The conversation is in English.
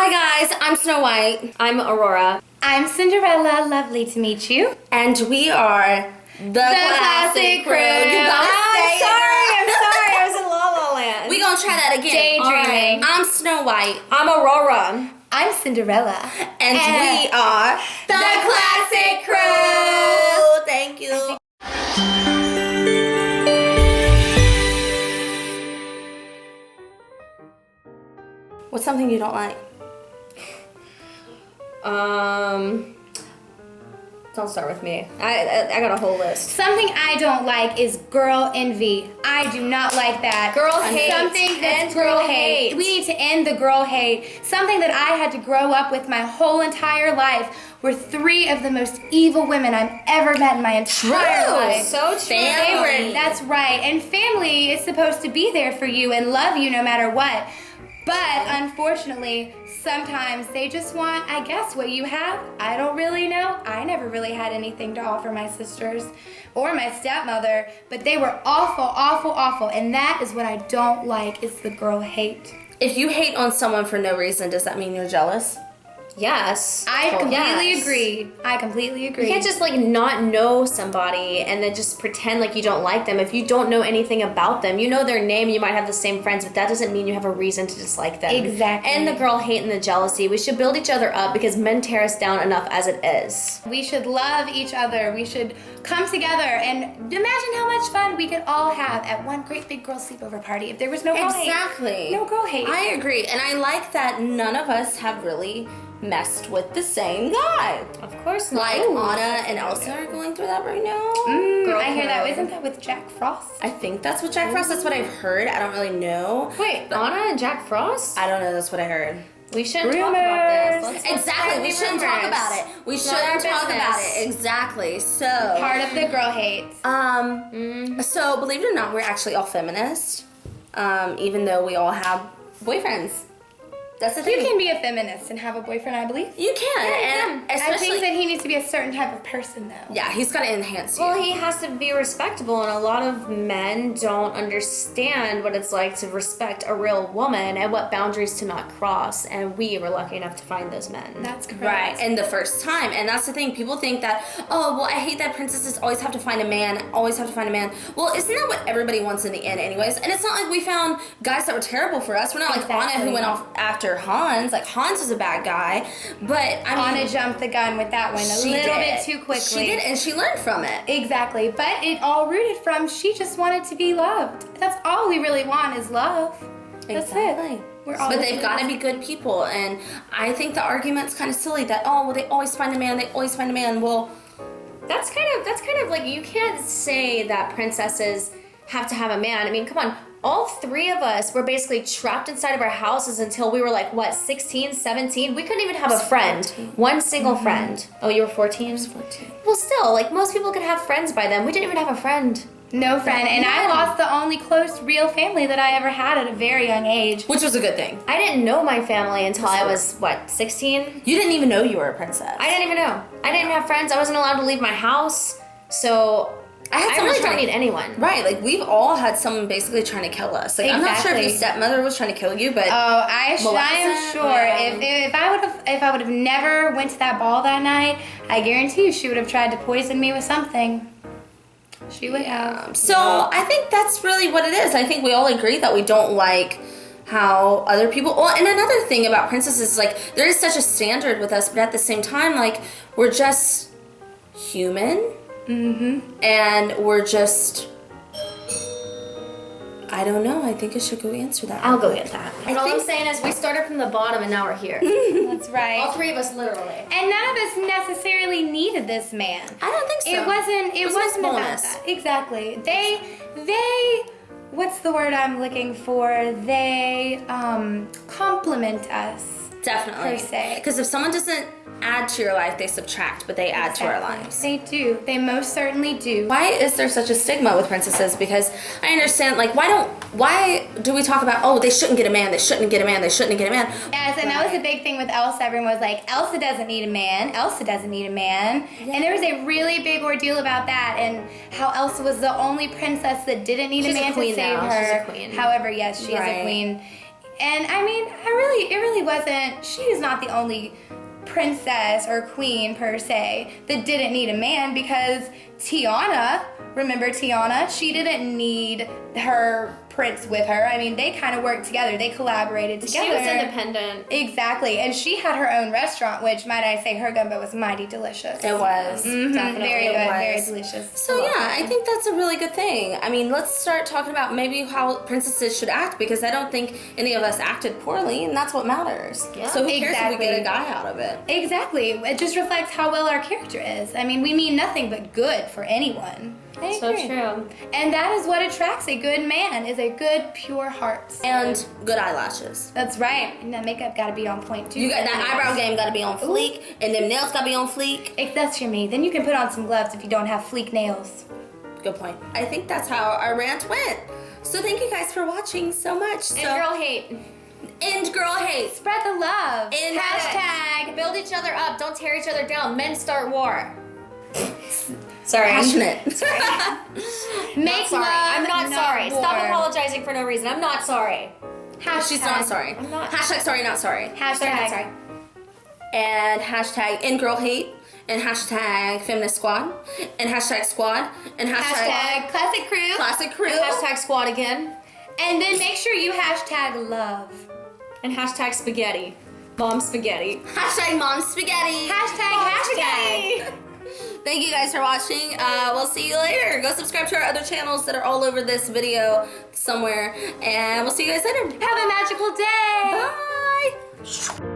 Hi guys, I'm Snow White. I'm Aurora. I'm Cinderella. Lovely to meet you. And we are the Classic Crew. You gotta say I'm sorry. I was in La La Land. We gonna try that again. Daydreaming. Right. I'm Snow White. I'm Aurora. I'm Cinderella. And we are the Classic Crew. Thank you. What's something you don't like? Don't start with me. I got a whole list. Something I don't like is girl envy. I do not like that. Girl hate. Something that's End girl girl hate. hate. We need to end the girl hate. Something that I had to grow up with my whole entire life were three of the most evil women I've ever met in my entire life. So true. Family. That's right. And family is supposed to be there for you and love you no matter what. But unfortunately, sometimes they just want, I guess, what you have. I don't really know. I never really had anything to offer my sisters or my stepmother, but they were awful, awful, awful. And that is what I don't like, is the girl hate. If you hate on someone for no reason, does that mean you're jealous? Yes. I completely Yes. agree. I completely agree. You can't just not know somebody and then just pretend like you don't like them. If you don't know anything about them, you know their name, you might have the same friends, but that doesn't mean you have a reason to dislike them. Exactly. And the girl hate and the jealousy. We should build each other up because men tear us down enough as it is. We should love each other. We should come together and imagine how much fun we could all have at one great big girl sleepover party if there was no girl hate. Exactly. No girl hate. I agree. And I like that none of us have really messed with the same guy. Of course not. Like Anna and Elsa are going through that right now. Girl I hear that. code. Isn't that with Jack Frost? I think that's what Jack Frost. That's what I've heard. I don't really know. Wait, Anna and Jack Frost? I don't know. That's what I heard. We shouldn't talk about this. Let's Exactly. start We the shouldn't talk rumors. about it. We It's not our shouldn't talk about business. it. Exactly. So. Part of the girl hate. So believe it or not, we're actually all feminists. Even though we all have boyfriends. That's the thing. You can be a feminist and have a boyfriend, I believe. You can. And I especially. think that he needs to be a certain type of person, though. Yeah, he's got to enhance you. Well, he has to be respectable, and a lot of men don't understand what it's like to respect a real woman and what boundaries to not cross, and we were lucky enough to find those men. That's correct. Right, and the first time. And that's the thing. People think that, oh, well, I hate that princesses always have to find a man, always have to find a man. Well, isn't that what everybody wants in the end anyways? And it's not like we found guys that were terrible for us. We're not like Anna who went off after Hans. Like, Hans was a bad guy. But, I mean... Anna jumped the gun with that one a little bit too quickly. She did, and she learned from it. Exactly. But it all rooted from she just wanted to be loved. That's all we really want is love. That's Exactly. it. We're all But they've got to be good people, and I think the argument's kind of silly that, oh, well, they always find a man, they always find a man. Well, That's kind of like, you can't say that princesses have to have a man. I mean, come on. All three of us were basically trapped inside of our houses until we were like, what, 16, 17? We couldn't even have a friend. 14. One single friend. Oh, you were 14? I was 14. Well, still, like, most people could have friends by then. We didn't even have a friend. No friend. And I None. lost the only close real family that I ever had at a very young age. which was a good thing. I didn't know my family until I was, what, 16? You didn't even know you were a princess. I didn't even know. I didn't have friends. I wasn't allowed to leave my house. So I had I someone really trying don't to- need anyone. Right, like we've all had someone basically trying to kill us. Like I'm not sure if your Exactly. stepmother was trying to kill you, but Oh, I am Maleficent, sure. If I would have never went to that ball that night, I guarantee you she would have tried to poison me with something. She would have. so I think that's really what it is. I think we all agree that we don't like how other people. Well, and another thing about princesses is like there is such a standard with us, but at the same time, like we're just human, and we're just. I don't know. I think I should go answer that. I'll go get that. I All I'm think- saying is we started from the bottom and now we're here. That's right. All three of us, literally. And none of us necessarily needed this man. I don't think so. It wasn't. It was a nice wasn't about bonus. that. Exactly. They. What's the word I'm looking for? They compliment us. Definitely. Per se. Because if someone doesn't add to your life, they subtract, but they add to our Exactly. lives. They do. They most certainly do. Why is there such a stigma with princesses? Because I understand, like, why do we talk about, oh, they shouldn't get a man, they shouldn't get a man, they shouldn't get a man? Yes, and that was a big thing with Elsa. Everyone was like, Elsa doesn't need a man. Elsa doesn't need a man. Yeah. And there was a really big ordeal about that and how Elsa was the only princess that didn't need She's a a man queen to save now. her. She's a queen. However, yes, she is Right. a queen. And I mean, it really wasn't, she is not the only princess or queen per se that didn't need a man, because Tiana, remember Tiana? She didn't need her prince with her. I mean, they kind of worked together. They collaborated together. She was independent. Exactly. And she had her own restaurant, which, might I say, her gumbo was mighty delicious. It was. Definitely. Very It good. was. Very delicious. So yeah, I think that's a really good thing. I mean, let's start talking about maybe how princesses should act, because I don't think any of us acted poorly, and that's what matters. Yeah. So who cares if we Exactly. get a guy out of it? Exactly. It just reflects how well our character is. I mean, we mean nothing but good for anyone. I So agree. true. And that is what attracts a good man, is a good, pure heart. And good eyelashes. That's right. And that makeup got to be on point too. You got that eyebrow game got to be on fleek, and them nails got to be on fleek. If that's your me, then you can put on some gloves if you don't have fleek nails. Good point. I think that's how our rant went. So thank you guys for watching so much. So, And girl hate. End girl hate. Spread the love. And Hashtag. Build each other up. Don't tear each other down. Men start war. Sorry. Passionate. Make Sorry. love. I'm not sorry. war. Stop apologizing for no reason. I'm not sorry. Hashtag. She's not sorry. I'm not. Hashtag sorry, not sorry. Hashtag. Sorry, not sorry. And hashtag end girl hate. And hashtag feminist squad. And hashtag squad. And Hashtag classic crew. classic crew. Hashtag squad again. And then make sure you hashtag love. And hashtag spaghetti. Mom spaghetti. Hashtag mom spaghetti. Hashtag. Thank you guys for watching. We'll see you later. Go subscribe to our other channels that are all over this video somewhere. And we'll see you guys later. Have a magical day. Bye.